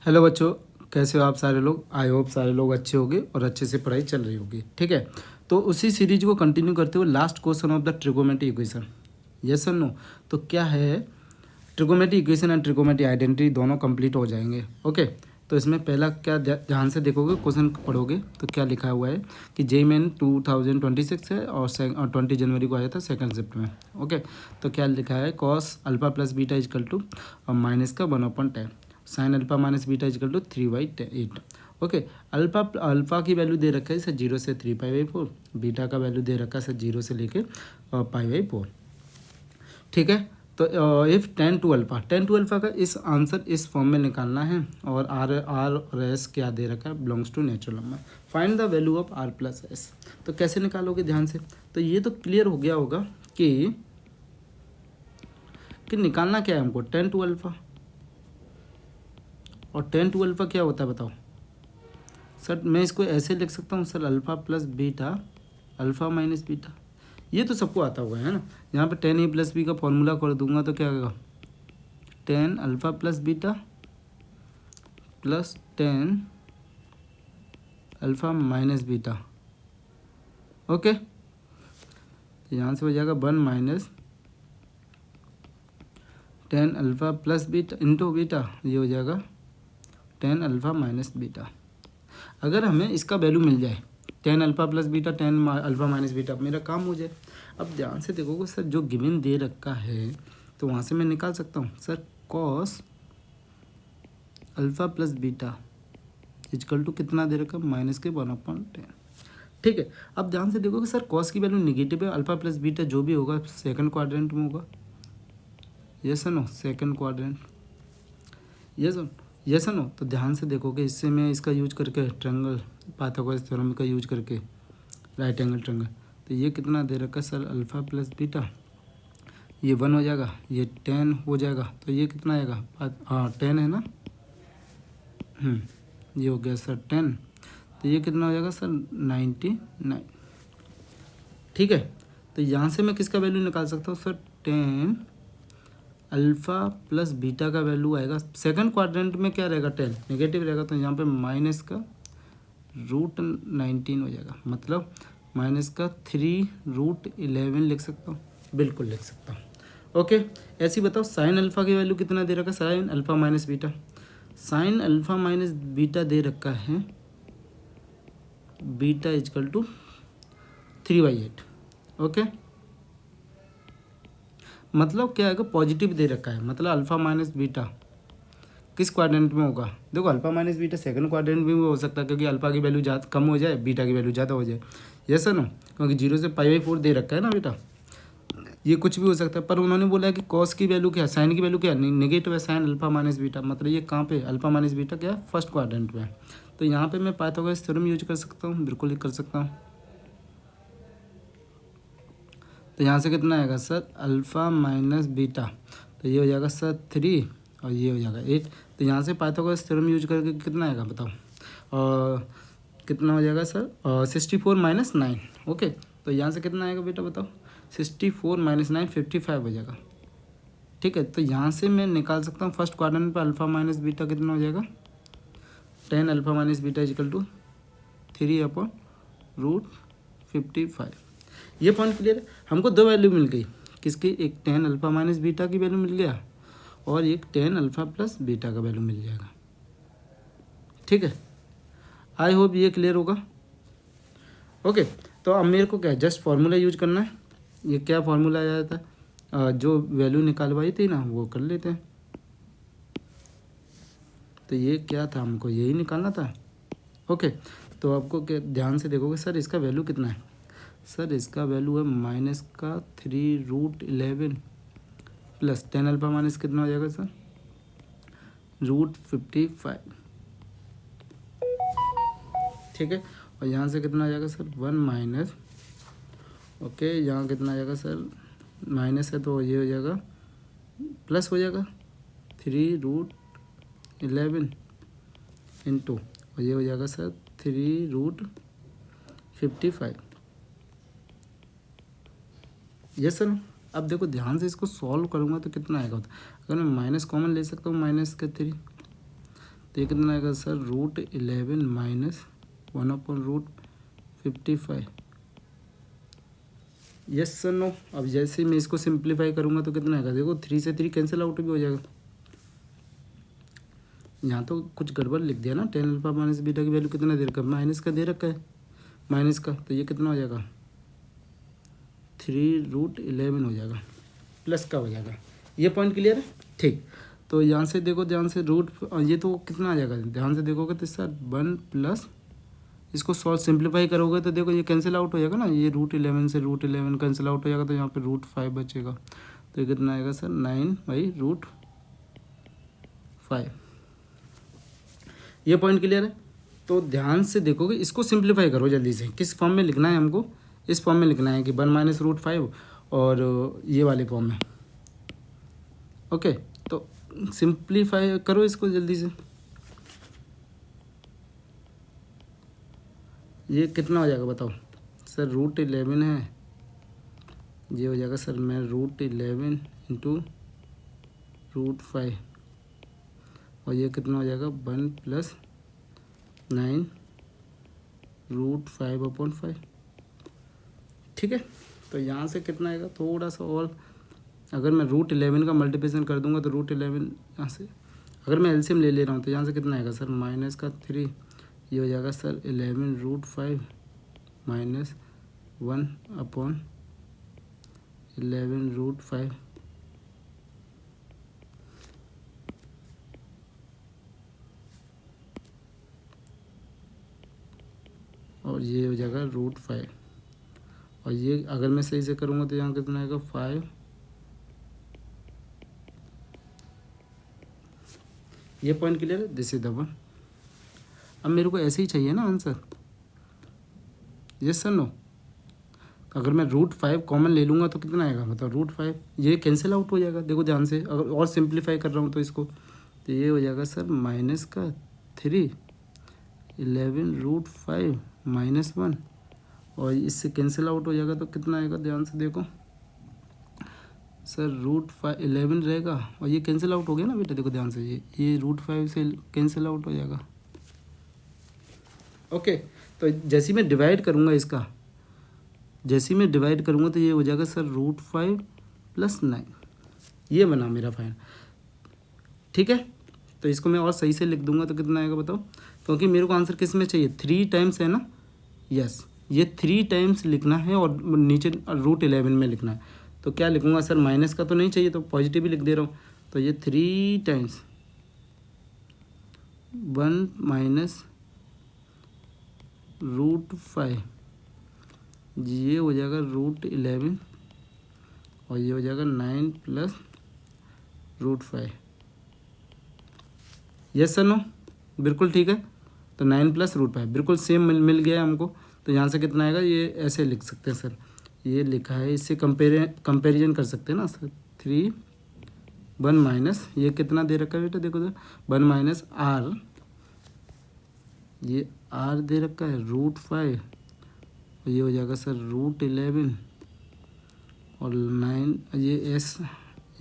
Hello बच्चों, कैसे हो आप सारे लोग। आई होप सारे लोग अच्छे होंगे और अच्छे से पढ़ाई चल रही होगी। ठीक है, तो उसी सीरीज को कंटिन्यू करते हुए last question of the trigonometry equation, yes और नो। तो क्या है, trigonometry equation and trigonometry identity दोनों कंप्लीट हो जाएंगे। ओके, तो इसमें पहला क्या ध्यान से देखोगे, क्वेश्चन पढ़ोगे तो क्या लिखा हुआ है कि JEE 2026 है और 20 जनवरी को आया था सेकंड शिफ्ट में। ओके, तो क्या लिखा है, cos alpha plus beta is equal to और माइनस का 1/10, sine alpha minus beta is equal to 3/8। Okay, alpha की वैल्यू दे रखा है सर 0 से 3π/4, बीटा का वैल्यू दे रखा है सर 0 से लेके π/4। ठीक है, तो इफ़ टेन टू अल्फा का इस आंसर इस फॉर्म में निकालना है और आर और एस क्या दे रखा है, belongs to natural number. Find the value of r plus s. तो कैसे निकालोगे ध्यान से, तो ये तो क्लियर हो गया होगा कि निकालना क्या है हमको, टेन टू अल्फा। और टेन टू अल्फा क्या होता है बताओ सर। मैं इसको ऐसे लिख सकता हूँ sir, alpha plus beta alpha minus beta. ये तो सबको आता होगा है ना। यहाँ पे 10a+b का फॉर्मूला कर दूंगा तो क्या होगा, 10 alpha plus beta plus 10 alpha minus beta. Okay, तो यहाँ से हो जाएगा 1 minus 10 alpha plus beta into beta, ये हो जाएगा 10 अल्फ़ा माइनस बीटा। अगर हमें इसका वैल्यू मिल जाए 10 alpha plus beta 10 alpha minus beta, मेरा काम हो जाए। अब ध्यान से देखोगे सर, जो गिवन दे रखा है तो वहाँ से मैं निकाल सकता हूँ sir, cos alpha plus beta is equal to कितना दे रखा है, माइनस के 1/10। ठीक है, अब ध्यान से देखोगे सर, कॉस की वैल्यू निगेटिव है, अल्फ़ा प्लस बीटा जो भी होगा सेकंड क्वाड्रेंट में होगा, yes no, second quadrant, yes no. तो ध्यान से देखोगे, इससे मैं इसका यूज करके ट्रायंगल पाइथागोरस थ्योरम का यूज करके राइट एंगल ट्रायंगल, तो ये कितना दे रखा है सर, अल्फ़ा प्लस बीटा, ये 1 हो जाएगा, ये 10 हो जाएगा, तो ये कितना आएगा, हाँ 10 है ना, ये हो गया सर 10, तो ये कितना हो जाएगा सर 99। ठीक है, तो यहाँ से मैं किसका वैल्यू निकाल सकता हूँ सर, 10 अल्फ़ा प्लस बीटा का वैल्यू आएगा, सेकंड क्वाड्रेंट में क्या रहेगा, 10 नेगेटिव रहेगा, तो यहाँ पे माइनस का √19 हो जाएगा, मतलब माइनस का 3√11 लिख सकता हूँ, बिल्कुल लिख सकता हूँ। ओके, ऐसे ही बताओ साइन अल्फ़ा की वैल्यू कितना दे रखा है, sine alpha minus beta, sine alpha minus beta दे रखा है बीटा इजकल टू 3/8। ओके, मतलब क्या है, पॉजिटिव दे रखा है, मतलब अल्फ़ा माइनस बीटा किस क्वाड्रेंट में होगा, देखो alpha minus beta second quadrant में भी हो सकता है, क्योंकि अल्फ़ा की वैल्यू ज़्यादा कम हो जाए, बीटा की वैल्यू ज़्यादा हो जाए, यस सर नो, क्योंकि 0 से π/4 दे रखा है ना बेटा, ये कुछ भी हो सकता है। पर उन्होंने बोला है कि कॉस की वैल्यू क्या है, साइन की वैल्यू क्या है, नेगेटिव है, साइन अल्फ़ा माइनस बीटा, मतलब ये कहाँ पे, अल्फ़ा माइनस बीटा क्या है, फर्स्ट क्वाड्रेंट में है। तो यहाँ पे मैं पाइथागोरस थ्योरम यूज कर सकता हूँ, बिल्कुल कर सकता हूँ। तो यहाँ से कितना आएगा सर, अल्फ़ा माइनस बीटा, तो ये हो जाएगा सर 3 और ये हो जाएगा 8। तो यहाँ से पाइथागोरस थ्योरम यूज करके कितना आएगा बताओ, और कितना हो जाएगा सर, 64 - 9। ओके, तो यहाँ से कितना आएगा बेटा बताओ, 64 - 9 55 हो जाएगा। ठीक है, तो यहाँ से मैं निकाल सकता हूँ फर्स्ट क्वाड्रेंट पर अल्फ़ा माइनस बीटा कितना हो जाएगा, 10 alpha minus beta is equal to 3/√55। ये पॉइंट क्लियर है। हमको दो वैल्यू मिल गई, किसकी, एक 10 अल्फ़ा माइनस बीटा की वैल्यू मिल गया और एक 10 अल्फ़ा प्लस बीटा का वैल्यू मिल जाएगा। ठीक है, आई होप ये क्लियर होगा। ओके, तो अब मेरे को क्या जस्ट फार्मूला यूज करना है। ये क्या फार्मूला आया था, जो वैल्यू निकालवाई थी ना वो कर लेते हैं। तो ये क्या था, हमको यही निकालना था। ओके, तो आपको क्या ध्यान से देखोगे सर, इसका वैल्यू कितना है सर, इसका वैल्यू है माइनस का 3√11 प्लस 10 अल्फ़ा माइनस कितना हो जाएगा सर, √55। ठीक है, और यहाँ से कितना आ जाएगा सर, 1 माइनस, ओके यहाँ कितना आ जाएगा सर, माइनस है तो ये हो जाएगा प्लस हो जाएगा 3√11 इंटू, और ये हो जाएगा सर 3√55। Yes sir. अब देखो ध्यान से इसको सॉल्व करूँगा तो कितना आएगा, अगर मैं माइनस कॉमन ले सकता हूँ, माइनस का 3, तो ये कितना आएगा sir √11 minus 1/√55। Yes sir no. अब जैसे मैं इसको सिंप्लीफाई करूँगा तो कितना आएगा, देखो 3 से 3 कैंसिल आउट भी हो जाएगा। यहाँ तो कुछ गड़बड़ लिख दिया ना, tan अल्फा माइनस बीटा की वैल्यू कितना दे रखा है, माइनस का दे रखा है, माइनस का, तो ये कितना हो जाएगा 3√11 हो जाएगा, प्लस का हो जाएगा। ये पॉइंट क्लियर है, ठीक। तो यहाँ से देखो ध्यान से ये तो कितना आ जाएगा, ध्यान से देखोगे तो सर 1 प्लस, इसको सॉल्व सिंप्लीफाई करोगे तो देखो ये कैंसिल आउट हो जाएगा ना, ये √11 से √11 कैंसिल आउट हो जाएगा, तो यहाँ पे √5 बचेगा। तो ये कितना आएगा सर 9/√5। ये पॉइंट क्लियर है। तो ध्यान से देखोगे, इसको सिंप्लीफाई करो जल्दी से। किस फॉर्म में लिखना है हमको, इस फॉर्म में लिखना है कि 1 - √5 और ये वाले फॉर्म में। ओके, तो सिंप्लीफाई करो इसको जल्दी से। ये कितना हो जाएगा बताओ सर, √11 है, ये हो जाएगा सर मैं √11 × √5, और ये कितना हो जाएगा 1 + 9√5/5। ठीक है, तो यहाँ से कितना आएगा, थोड़ा सा और अगर मैं √11 का मल्टीप्लिकेशन कर दूंगा तो √11 यहाँ से, अगर मैं एलसीएम ले ले रहा हूँ तो यहाँ से कितना आएगा सर -3, ये हो जाएगा सर 11√5 -1/11√5। और ये हो जाएगा √5, और ये अगर मैं सही से करूँगा तो यहाँ कितना आएगा 5। ये पॉइंट क्लियर है, दिस इज द वन। अब मेरे को ऐसे ही चाहिए ना आंसर, यस सर नो। अगर मैं √5 कॉमन ले लूँगा तो कितना आएगा, मतलब √5 ये कैंसिल आउट हो जाएगा, देखो ध्यान से। अगर और सिंप्लीफाई कर रहा हूँ तो इसको, तो ये हो जाएगा सर -3 11√5 -1, और इससे कैंसिल आउट हो जाएगा तो कितना आएगा, ध्यान से देखो सर √11 रहेगा, और ये कैंसिल आउट हो गया ना बेटा, देखो ध्यान से, ये √5 से कैंसिल आउट हो जाएगा। ओके, तो जैसे मैं डिवाइड करूँगा इसका, जैसे मैं डिवाइड करूँगा तो ये हो जाएगा सर √5 + 9, ये बना मेरा फाइन। ठीक है, तो इसको मैं और सही से लिख दूंगा तो कितना आएगा बताओ, क्योंकि मेरे को आंसर किस में चाहिए, 3 टाइम्स है ना, यस, ये 3 टाइम्स लिखना है और नीचे √11 में लिखना है। तो क्या लिखूंगा सर, माइनस का तो नहीं चाहिए, तो पॉजिटिव ही लिख दे रहा हूँ। तो ये 3 टाइम्स 1 - √5, ये हो जाएगा √11, और ये हो जाएगा 9 + √5। यस सर नो, बिल्कुल ठीक है। तो 9 + √5 बिल्कुल सेम मिल गया है हमको। तो यहाँ से कितना आएगा, ये ऐसे लिख सकते हैं सर, ये लिखा है, इससे कंपेरिजन कर सकते हैं ना सर। 3 1 माइनस, ये कितना दे रखा है बेटा, देखो तो 1 - R, ये R दे रखा है √5, और ये हो जाएगा सर √11, और 9, ये S,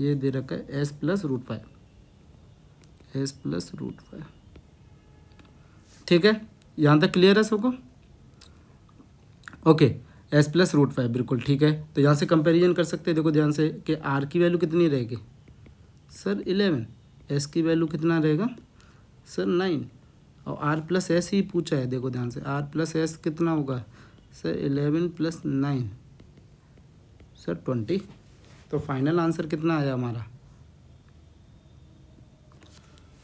ये दे रखा है S + √5, S + √5। ठीक है, यहाँ तक क्लियर है सबको। ओके, S + √5 बिल्कुल ठीक है। तो यहाँ से कंपैरिजन कर सकते हैं, देखो ध्यान से कि R की वैल्यू कितनी रहेगी सर 11, S की वैल्यू कितना रहेगा सर 9, और R + S ही पूछा है, देखो ध्यान से, R + S कितना होगा सर 11 + 9 सर 20। तो फाइनल आंसर कितना आया हमारा,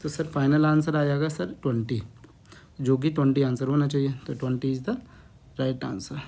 तो सर फाइनल आंसर आ जाएगा सर 20, जो कि 20 आंसर होना चाहिए। तो 20 इज़ द राइट आंसर।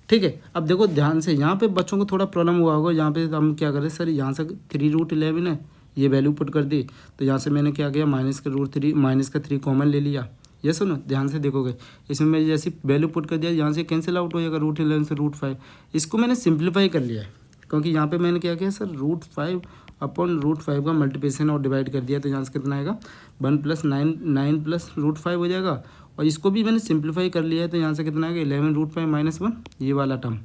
ठीक है, अब देखो ध्यान से, यहाँ पे बच्चों को थोड़ा प्रॉब्लम हुआ होगा। यहाँ पे हम क्या करें सर, यहाँ से 3√11 है, ये वैल्यू पुट कर दी, तो यहाँ से मैंने क्या किया, -3 कॉमन ले लिया। ये सुनो ध्यान से देखोगे, इसमें मैं जैसी वैल्यू पुट कर दिया, यहाँ से कैंसिल आउट हो जाएगा √11 से √5। इसको मैंने सिंप्लीफाई कर लिया है, क्योंकि यहाँ पे मैंने क्या किया सर, √5/√5 का मल्टीप्लिकेशन और डिवाइड कर दिया। तो यहाँ से कितना आएगा 1 + 9 + √5 हो जाएगा, और इसको भी मैंने सिंप्लीफाई कर लिया है। तो यहाँ से कितना आएगा 11√5 - 1, ये वाला टर्म।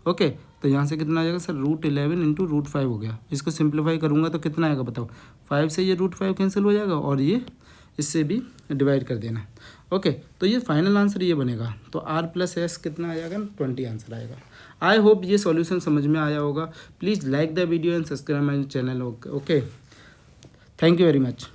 ओके, तो यहाँ से कितना आ जाएगा सर, √11 × √5 हो गया। इसको सिंप्लीफाई करूँगा तो कितना आएगा बताओ, 5 से ये √5 कैंसिल हो जाएगा, और ये इससे भी डिवाइड कर देना। ओके, तो ये फाइनल आंसर ये बनेगा। तो r प्लस एस कितना आ जाएगा, 20 आंसर आएगा। आई होप ये सॉल्यूशन समझ में आया होगा। Please like the video and subscribe my channel. Okay, thank you very much.